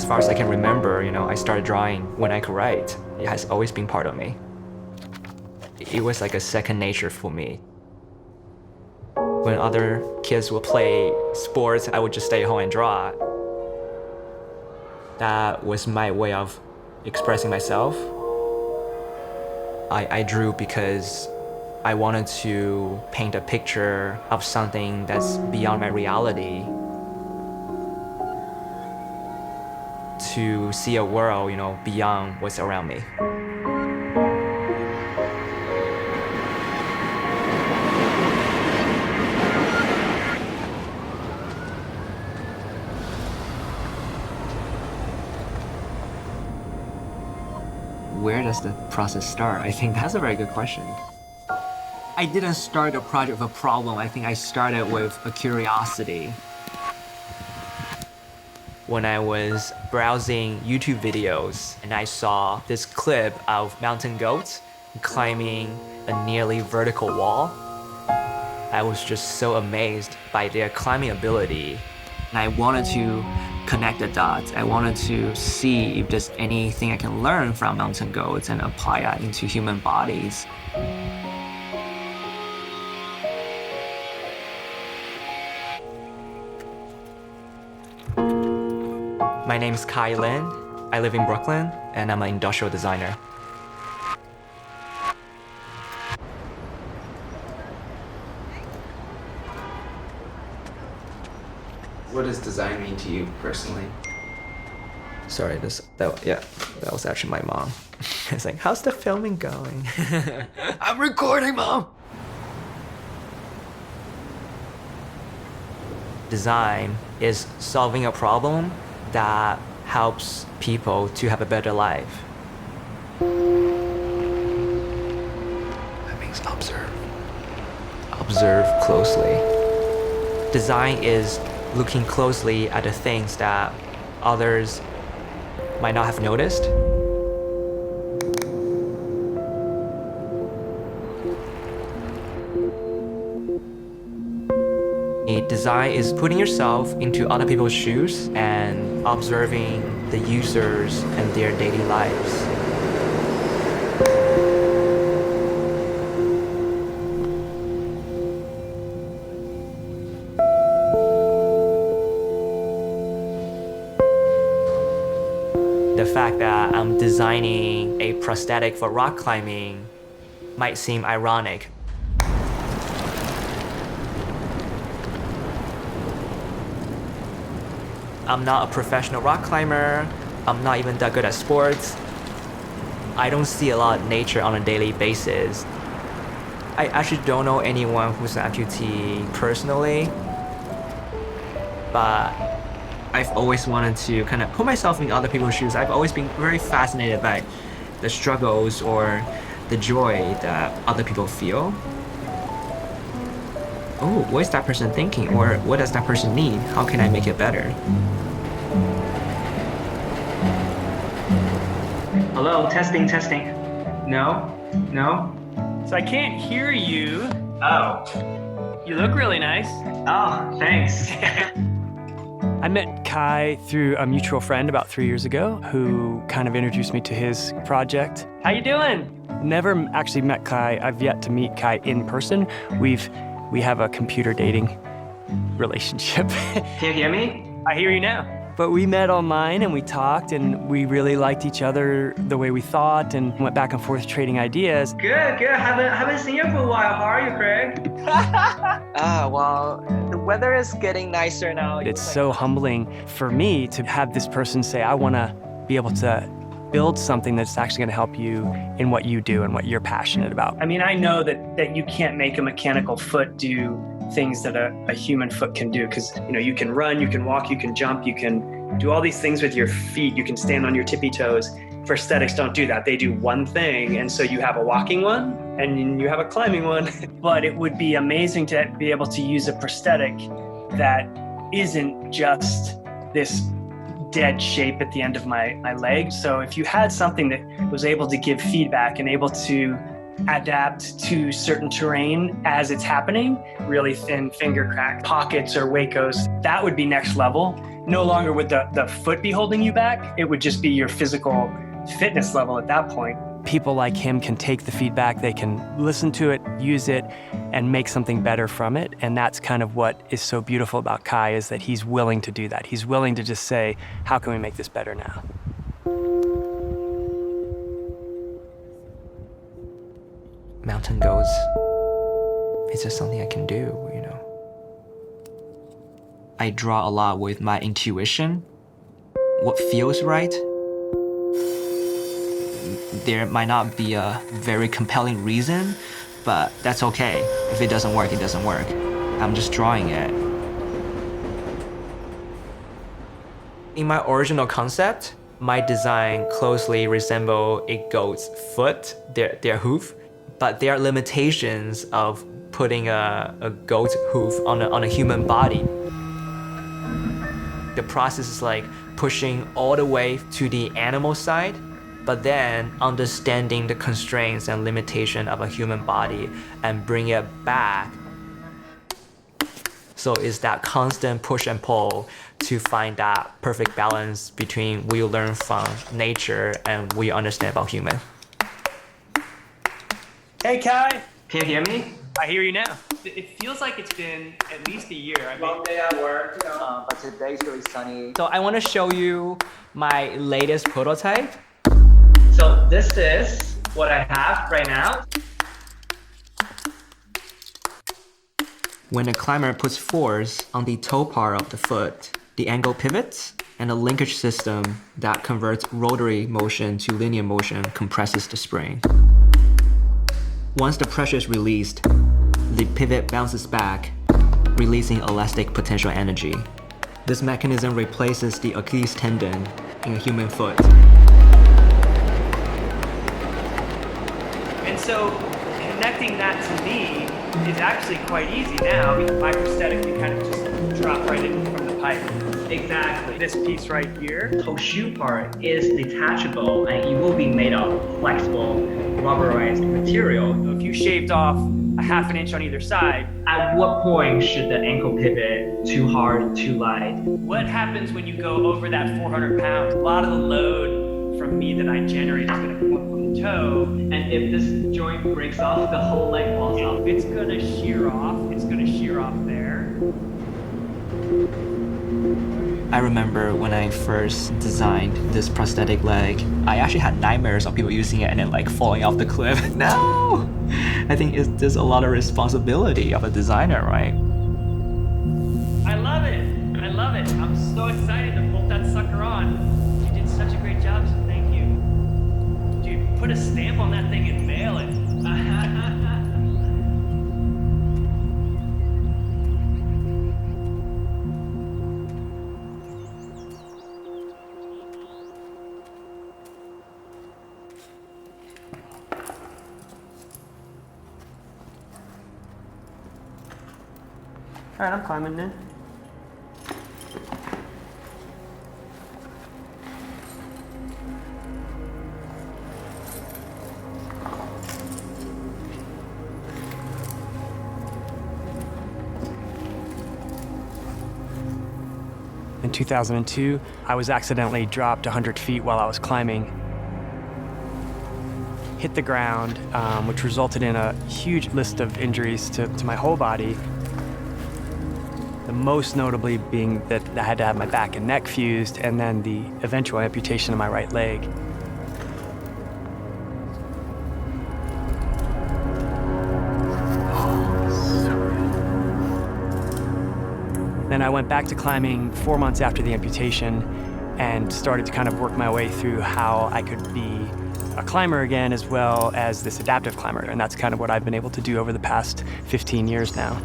as far as I can remember, I started drawing when I could write. It has always been part of me. It was like a second nature for me. When other kids would play sports, I would just stay home and draw. That was my way of expressing myself. I drew because I wanted to paint a picture of something that's beyond my reality. To see a world, beyond what's around me. Where does the process start? I think that's a very good question. I didn't start a project with a problem. I think I started with a curiosity. When I was browsing YouTube videos and I saw this clip of mountain goats climbing a nearly vertical wall, I was just so amazed by their climbing ability. And I wanted to connect the dots. I wanted to see if there's anything I can learn from mountain goats and apply that into human bodies. My name's Kai Lin. I live in Brooklyn, and I'm an industrial designer. What does design mean to you personally? Sorry, that was actually my mom. It's like, how's the filming going? I'm recording, Mom! Design is solving a problem that helps people to have a better life. That means observe. Observe closely. Design is looking closely at the things that others might not have noticed. Design is putting yourself into other people's shoes and observing the users and their daily lives. The fact that I'm designing a prosthetic for rock climbing might seem ironic. I'm not a professional rock climber. I'm not even that good at sports. I don't see a lot of nature on a daily basis. I actually don't know anyone who's an amputee personally, but I've always wanted to kind of put myself in other people's shoes. I've always been very fascinated by the struggles or the joy that other people feel. Oh, what is that person thinking? Or what does that person need? How can I make it better? Hello, testing. No? So I can't hear you. Oh. You look really nice. Oh, thanks. I met Kai through a mutual friend about 3 years ago who kind of introduced me to his project. How you doing? Never actually met Kai. I've yet to meet Kai in person. We have a computer dating relationship. Can you hear me? I hear you now. But we met online and we talked and we really liked each other the way we thought and went back and forth trading ideas. Good. Haven't seen you for a while. How are you, Craig? Well, the weather is getting nicer now. It's so humbling for me to have this person say, I want to be able to build something that's actually going to help you in what you do and what you're passionate about. I mean, I know that you can't make a mechanical foot do things that a human foot can do, because you can run, you can walk, you can jump, you can do all these things with your feet, you can stand on your tippy toes. Prosthetics don't do that. They do one thing, and so you have a walking one and you have a climbing one. But it would be amazing to be able to use a prosthetic that isn't just this dead shape at the end of my leg. So if you had something that was able to give feedback and able to adapt to certain terrain as it's happening, really thin finger crack pockets or Wacos, that would be next level. no longer would the foot be holding you back. It would just be your physical fitness level at that point. People like him can take the feedback, they can listen to it, use it, and make something better from it. And that's kind of what is so beautiful about Kai, is that he's willing to do that. He's willing to just say, how can we make this better now? Mountain goats, it's just something I can do, you know. I draw a lot with my intuition, what feels right. There might not be a very compelling reason, but that's okay. If it doesn't work, it doesn't work. I'm just drawing it. In my original concept, my design closely resembles a goat's foot, their hoof, but there are limitations of putting a goat's hoof on a human body. The process is like pushing all the way to the animal side, but then understanding the constraints and limitation of a human body and bring it back. So it's that constant push and pull to find that perfect balance between what you learn from nature and what you understand about human. Hey, Kai. Can you hear me? I hear you now. It feels like it's been at least a year. I mean, Long day at work, you know. But today's really sunny. So I want to show you my latest prototype. So this is what I have right now. When a climber puts force on the toe part of the foot, the angle pivots, and a linkage system that converts rotary motion to linear motion compresses the spring. Once the pressure is released, the pivot bounces back, releasing elastic potential energy. This mechanism replaces the Achilles tendon in a human foot. and so connecting that to me is actually quite easy now. My prosthetic can kind of just drop right in from the pipe. Exactly. This piece right here. The whole shoe part is detachable and it will be made of flexible, rubberized material. If you shaved off a half an inch on either side, At what point should the ankle pivot too hard, too light? what happens when you go over that 400 pounds? A lot of the load from me that I generate is going to come from the toe. And if this joint breaks off, the whole leg falls off. If it's going to shear off, it's going to shear off there. I remember when I first designed this prosthetic leg, I actually had nightmares of people using it and then like falling off the cliff. No! I think there's a lot of responsibility of a designer, right? I love it. I love it. I'm so excited to bolt that sucker on. You did such a great job, so thank you. Dude, put a stamp on that thing and mail it. All right, I'm climbing then. In 2002, I was accidentally dropped 100 feet while I was climbing. Hit the ground, which resulted in a huge list of injuries to my whole body. The most notably being that I had to have my back and neck fused, and then the eventual amputation of my right leg. Then I went back to climbing 4 months after the amputation and started to kind of work my way through how I could be a climber again, as well as this adaptive climber. And that's kind of what I've been able to do over the past 15 years now.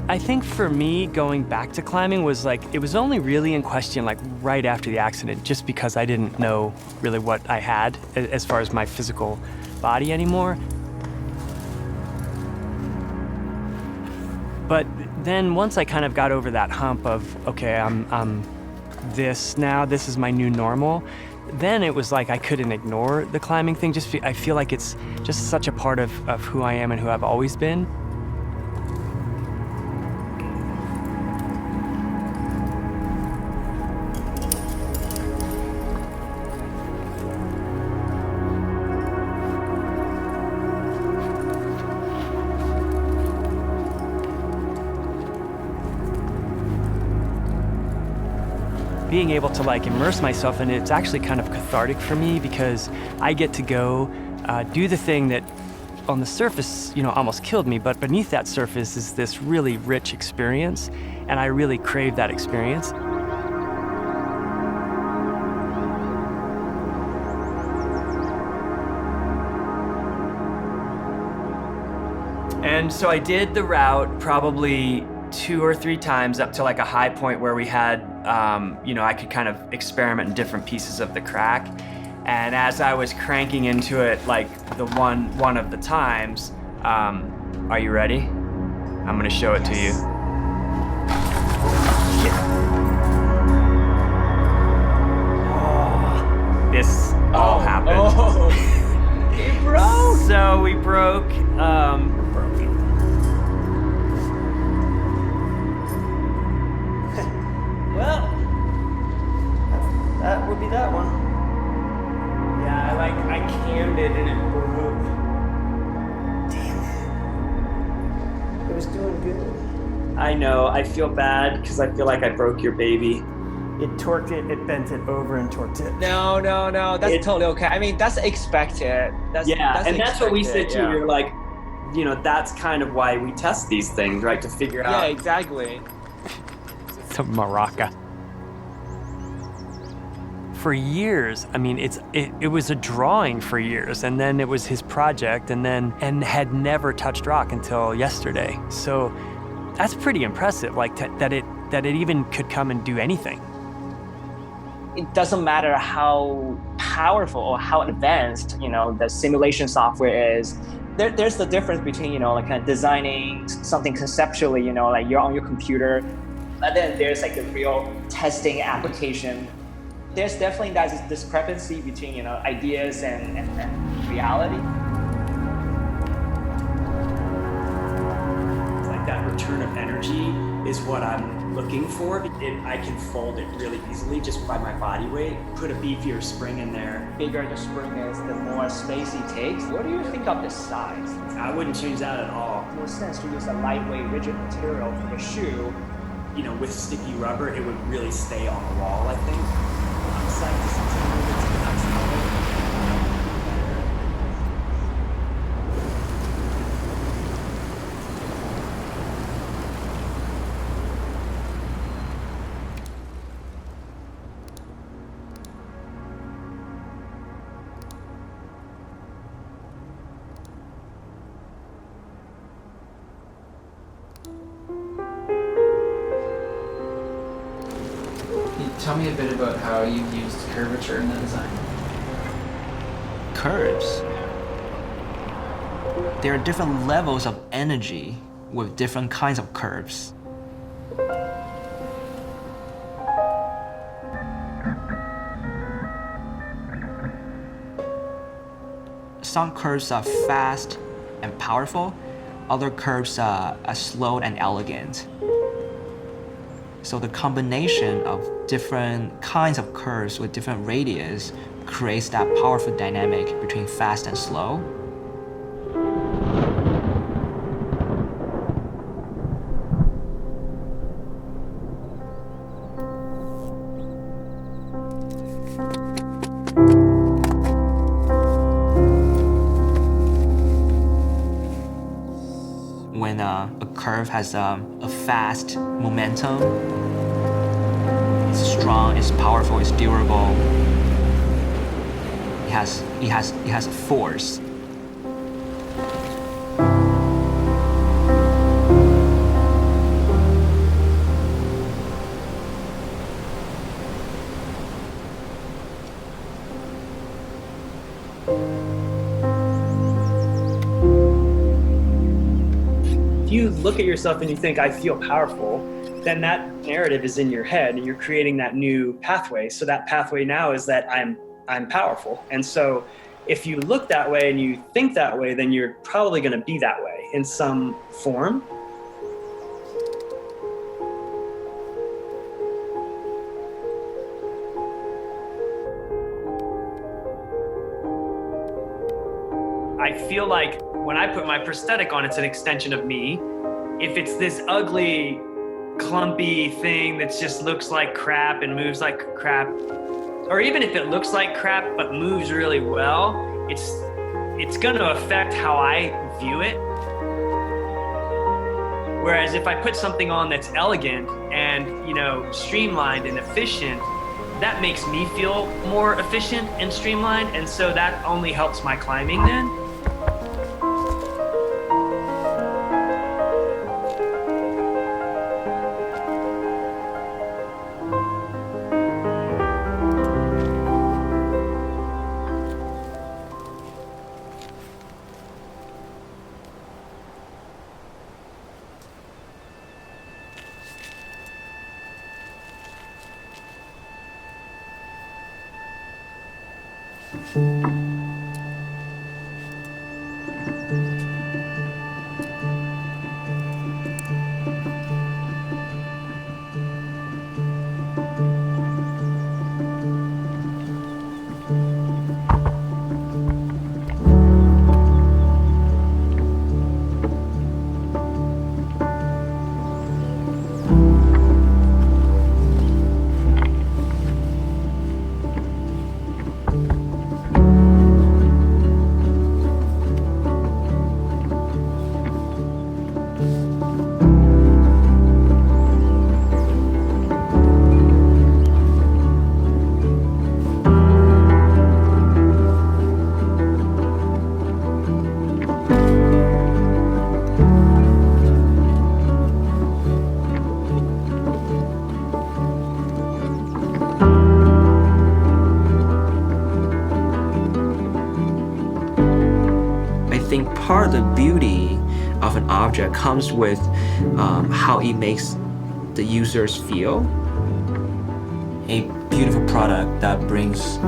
I think for me, going back to climbing was like, it was only really in question like right after the accident, just because I didn't know really what I had as far as my physical body anymore. But then once I kind of got over that hump of, okay, I'm this now, this is my new normal, then it was like I couldn't ignore the climbing thing. I feel like it's just such a part of who I am and who I've always been. Being able to like immerse myself in it, it's actually kind of cathartic for me because I get to go do the thing that on the surface, almost killed me, but beneath that surface is this really rich experience, and I really crave that experience. And so I did the route probably 2 or 3 times up to like a high point where we had, I could kind of experiment in different pieces of the crack. And as I was cranking into it, like the one of the times, are you ready? I'm gonna show it to you. This all happened. Oh, it broke. So we broke. We're broken. Well, that would be that one. Yeah, I cammed it and it broke. Damn it. It was doing good. I know. I feel bad because I feel like I broke your baby. It torqued it, it bent it over and torqued it. No, that's totally okay. I mean, that's expected. That's what we said too. Yeah. You're like, that's kind of why we test these things, right? To figure out. Yeah, exactly. It's a maraca. For years, I mean, it was a drawing for years, and then it was his project, and had never touched rock until yesterday. So that's pretty impressive, like that it even could come and do anything. It doesn't matter how powerful or how advanced, the simulation software is. There's the difference between, like kind of designing something conceptually, like you're on your computer, and then there's like the real testing application. There's definitely that discrepancy between, ideas and reality. Like that return of energy is what I'm looking for. I can fold it really easily just by my body weight. Put a beefier spring in there. The bigger the spring is, the more space it takes. What do you think of the size? I wouldn't change that at all. It makes sense to use a lightweight, rigid material for the shoe. With sticky rubber, it would really stay on the wall, I think. I'm psyched to see it move it to the next level. Tell me a bit about how you've used curvature in the design. Curves. There are different levels of energy with different kinds of curves. Some curves are fast and powerful, other curves are slow and elegant. So the combination of different kinds of curves with different radius creates that powerful dynamic between fast and slow. When a curve has a fast momentum, it's strong, it's powerful, it's durable. It has a force. If you look at yourself and you think, I feel powerful, then that narrative is in your head and you're creating that new pathway. So that pathway now is that I'm I'm powerful. And so if you look that way and you think that way, then you're probably going to be that way in some form. I feel like when I put my prosthetic on, it's an extension of me. If it's this ugly, clumpy thing that just looks like crap and moves like crap, or even if it looks like crap but moves really well, it's going to affect how I view it. Whereas if I put something on that's elegant and, streamlined and efficient, that makes me feel more efficient and streamlined, and so that only helps my climbing then. Part of the beauty of an object comes with how it makes the users feel. A beautiful product that brings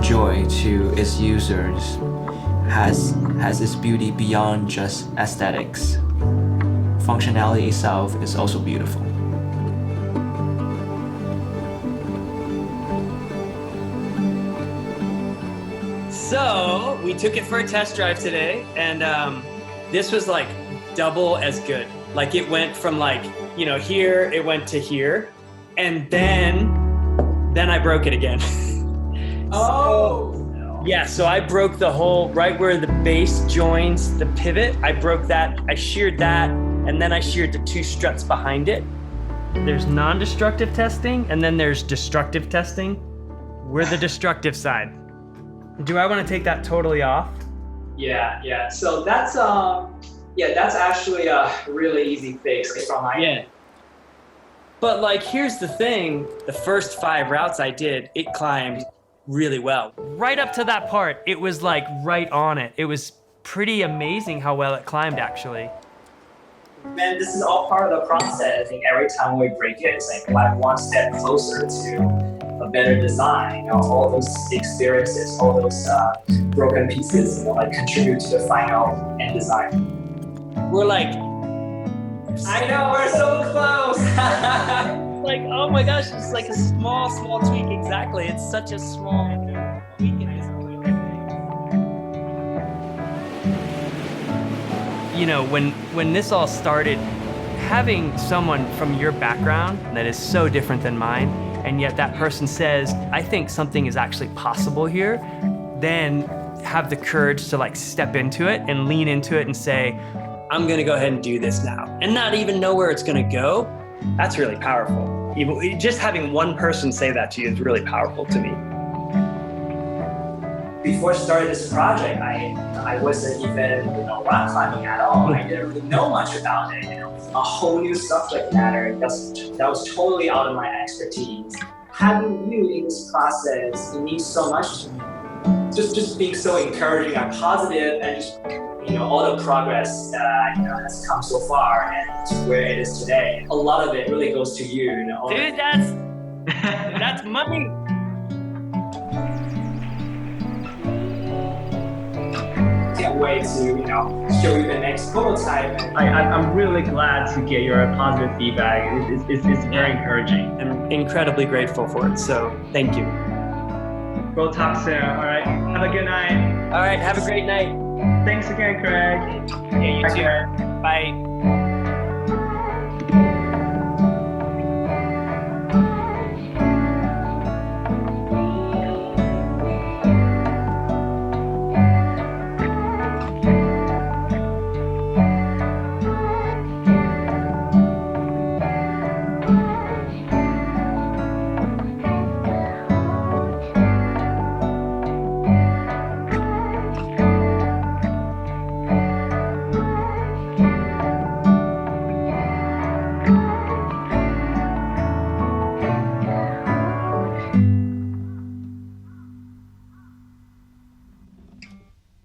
joy to its users has its beauty beyond just aesthetics. Functionality itself is also beautiful. So we took it for a test drive today, and this was like double as good. Like it went from here, it went to here, and then I broke it again. Yeah, so I broke the hole right where the base joins the pivot. I broke that, I sheared that, and then I sheared the two struts behind it. There's non-destructive testing, and then there's destructive testing. We're the destructive side. Do I want to take that totally off? Yeah. So that's actually a really easy fix from my end. But here's the thing, the first 5 routes I did, it climbed really well. Right up to that part, it was right on it. It was pretty amazing how well it climbed actually. Man, this is all part of the process. I think every time we break it, it's like one step closer to a better design. All those experiences, all those broken pieces, contribute to the final end design. We're I know, we're so close. oh my gosh, it's like a small tweak. Exactly, it's such a small tweak in this. When this all started, having someone from your background that is so different than mine, and yet that person says, I think something is actually possible here, then have the courage to step into it and lean into it and say, I'm gonna go ahead and do this now, and not even know where it's gonna go. That's really powerful. Even just having one person say that to you is really powerful to me. Before starting this project, I wasn't even rock climbing at all. I didn't really know much about it. A whole new subject matter that was totally out of my expertise. Having you in this process, it means so much to me. Just being so encouraging and positive, and just all the progress that has come so far and to where it is today. A lot of it really goes to you. Dude, that's money. way to, show you the next prototype. I'm really glad to get your positive feedback. It's very encouraging. I'm incredibly grateful for it. So thank you. We'll talk soon. All right. Have a good night. All right. Have a great night. Thanks again, Craig. Yeah, you too. Bye.